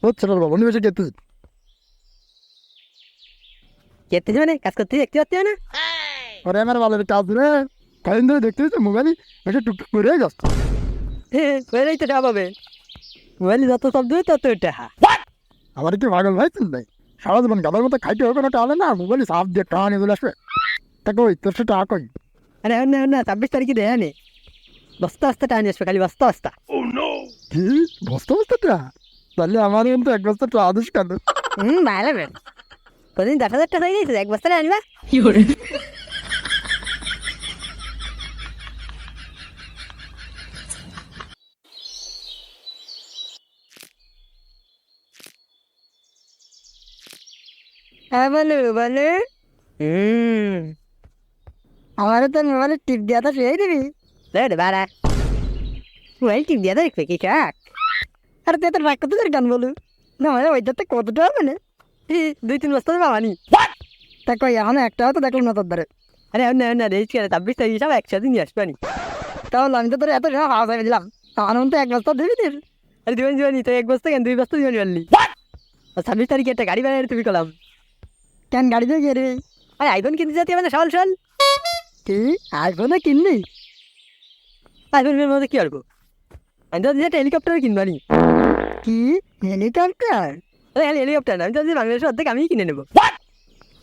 হচ্ছে না বাবা, নিবেশে কে তুই? কেটে মানে কাজ করতে দেখতে পাচ্ছি না। আরে আমার বালের কাজ রে, কদিন ধরে দেখতে হচ্ছে মোবাইলই এটা টুকটুক করে যাচ্ছে। ওইটাই তো টাকা পাবে। মোবাইলে যত শব্দ হয় তত টাকা। আমার কি পাগল ভাই তুই নাই? সারা জীবন গাদার মতো খাইতে হবে না, টালে না মোবাইলে সাপ দিয়ে টাকা নিয়ে চলে আসবে। তা কই তোর সে টাকা কই? আরে না 26 তারিখে দেয় নে। বস্তা বস্তা টাকা নিয়ে আসবে, খালি বস্তা বস্তা। কি বসতে বসতে টাকা? তাহলে আমার কিন্তু এক বস্তা টাকা আদেশ কেন? ভালো বেন। প্রতিদিন 10,000 টাকা হয়ে গেছে, এক বস্তা আনবা। হ্যাঁ বলো বলো। আমারও তো মোবাইলের টিপ দেওয়া তো শুয়ে দিবি। বাড়া মোবাইল টিপ দেওয়া তো দেখবে কি কাক। আর তুই তো রাগ করতে গান বলু না, মানে ওইটাতে কতটা হবে না? 2-3 বস্তা তো পাবানি। তা কই এখন একটাও তো দেখলাম না তোর দ্বারে। আরে না রেজ করে 26 তারিখ সব একসাথে নিয়ে আসবানি। তাহলে আমি তো তোর এত সময় হাওয়া দিলাম, আমার তো এক বস্তা দিবি দিন। আরে দিবানি তো এক বস্তা কেন, 2 বস্তা দিবানি পারলি। 26 তারিখে একটা গাড়ি বানাই তুমি কলাম। কেন গাড়ি দিয়ে গিয়ে আরে আইফোন কিনতে যাতে মানে সকাল সকাল। কি আইফোনও কিনলি? আইফোনের মধ্যে কি করবো? আমি তো একটা হেলিকপ্টার কিনবানি। কি হেলিকপ্টার? আরে হেলিকপ্টার না, আমি তো বাংলাদেশের অর্ধেক আমিই কিনে নেবো।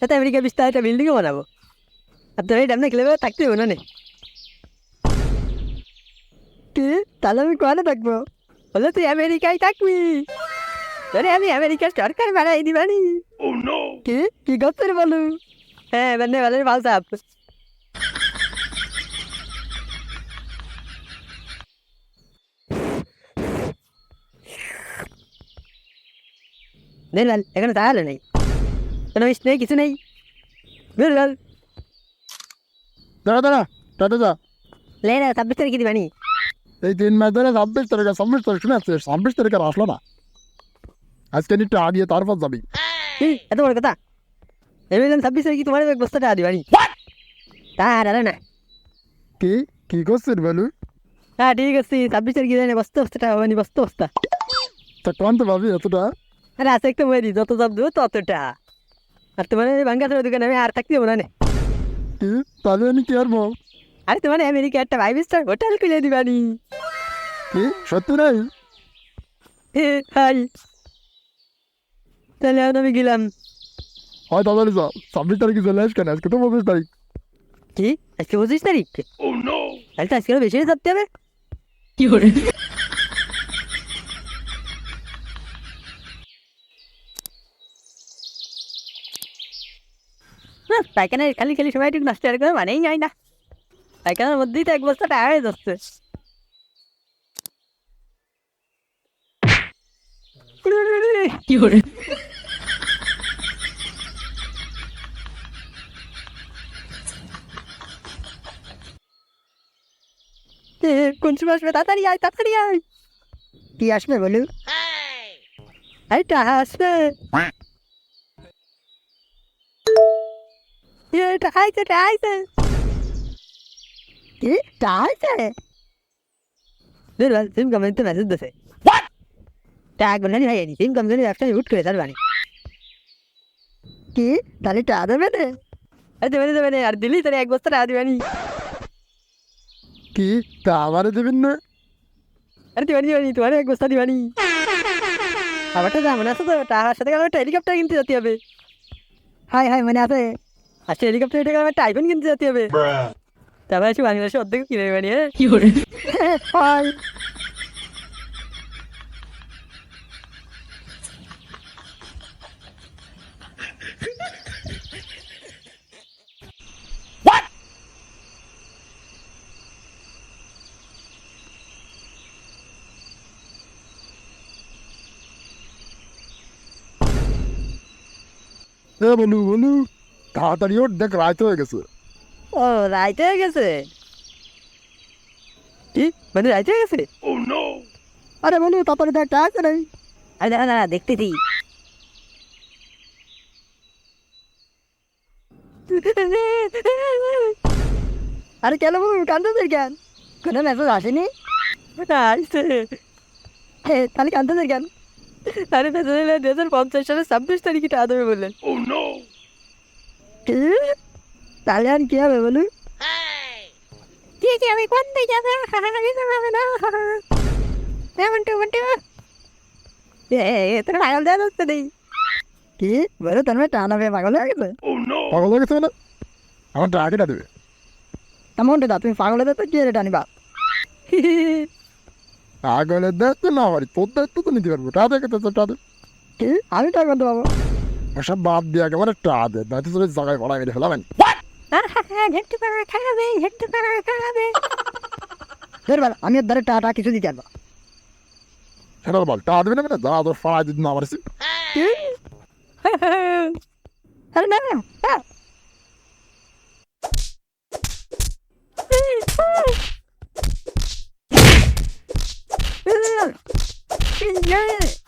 সাথে আমেরিকার বিস্তার একটা বিল্ডিংও বানাবো। আর তোর এই ডামনা খেলে থাকতে হবে না। কি তাহলে আমি কোয়ানে থাকবো? বলে তুই আমেরিকায় থাকবি। আরে আমি আমেরিকার সরকার বানাই দিবানি। কি কি করতে বলু? হ্যাঁ মানে ভালো সাপ। দেখ লাল এখানে তাহলে নেই, কোনো ইস নেই, কিছু নেই। বের লাল দাঁড়া দাঁড়া, টাটা যা। লে না 26 তারিখে দিবানি। এই 3 মাস ধরে 26 তারিখ শুনে আসছে, 26 তারিখ আর আসলো না। আজকে একটু আগিয়ে তারপর যাবি। এত বড় কথা। আমি বললাম 26 তারিখে তোমার এক বস্তা টাকা দিবানি। তা আর না। কি কি করছিস বলু? হ্যাঁ ঠিক আছে, 26 তারিখে জানি বস্তা বস্তা টাকা হবানি, বস্তা বস্তা। তা কোন তো ভাবি এতটা? আরে আছে একটা মেরি, যত চাপ দেবো ততটা। আর তোমার বাঙ্গা দোকানে আমি আর থাকতে দেবো না। কি তাহলে আমি কি করবো? আরে তোমার আমেরিকা একটা 5 স্টার হোটেল খুলে দিবানি। কি সত্যি নাই? হাই তাহলে এখন আমি গেলাম। হয় তাহলে যা, 26 তারিখে চলে আস কেন? আজকে তো 25 তারিখ। কি আজকে 25 তারিখ? তাহলে তো আজকে আরো বেশি চাপতে হবে। পায়খানায় খালি খালি সময় একটু নষ্ট আর করে মানেই যায় না। পায়খানার মধ্যেই তো এক বস্তা টাকা হয়ে যাচ্ছে। কোন সময় আসবে? তাড়াতাড়ি আয় তাড়াতাড়ি আয়। কি আসবে বলু? আরে টাকা আসবে। টাকা আইছে টাকা আইছে। কি টাকা আইছে? সিম কোম্পানি তো মেসেজ দিছে। টাকা কোনখানি হয়নি, সিম কোম্পানির ব্যবসা উঠ করে তার বানি। কি তাহলে টাকা দেবে না? আরে দেবে না, আর দিলি তাহলে এক বস্তা টাকা দিবানি। কি তা আমারে দেবেন না? আরে দিবানি তোমার এক বস্তা দিবানি। আমারটা যা মনে আছে তো, টাকার সাথে আমার একটা হেলিকপ্টার কিনতে যেতে হবে। হাই মনে আছে। আর সেই হেলিকপ্টার থেকে আমার একটা আইফোন কিনতে যেতে হবে। তারপর এসে বাংলাদেশে অর্ধেক কিনে দেবানি। হ্যাঁ হাই বলু বলু, তাড়াতাড়ি ওর, দেখ রাত হয়ে গেছে। ও রাইতে হয়ে গেছে? কি মানে রাইতে হয়ে গেছে? আরে বলু তাড়াতাড়ি দেখ, টাকা আছে নাই? আরে দাঁড়া দেখতেছি। আরে কেন বলুন কান্দতের কেন? কোনো মেসেজ আসেনি? আইসে। তাহলে কান্দতের কেন? আরে পেছনে 2050 সালের 26 তারিখে টাকা দেবে বললেন। কি? তাহলে আর কি হবে বলুন? ঠিক আমি কোন দিকে যাবে হবে না তোর পাগল দেওয়া হচ্ছে নেই কি বলো তোর মেয়ে টানা পেয়ে পাগল হয়ে গেছে পাগল হয়ে গেছে মানে আমার টাকাটা দেবে। তেমন দা তুমি পাগল হয়ে তো কি রে টানিবা পাগলের দায়িত্ব না পারি, তোর দায়িত্ব তো নিতে পারবো। টাকা দেখে তো টাকা দে। কি আমি টাকা করতে পারবো ওসব বাদ দিয়ে একেবারে টাকা দে, দায়িত্ব তোর জায়গায় পড়া মেরে ফেলাবেন। ঘেটতে পারা খাবে ঘেটতে পারা খাবে আমি ওর দ্বারা টাকা কিছু দিতে পারবো সেটা বল, টাকা দেবে না মানে যা তোর ফাড়া দিন না আমার আরে না Yeah.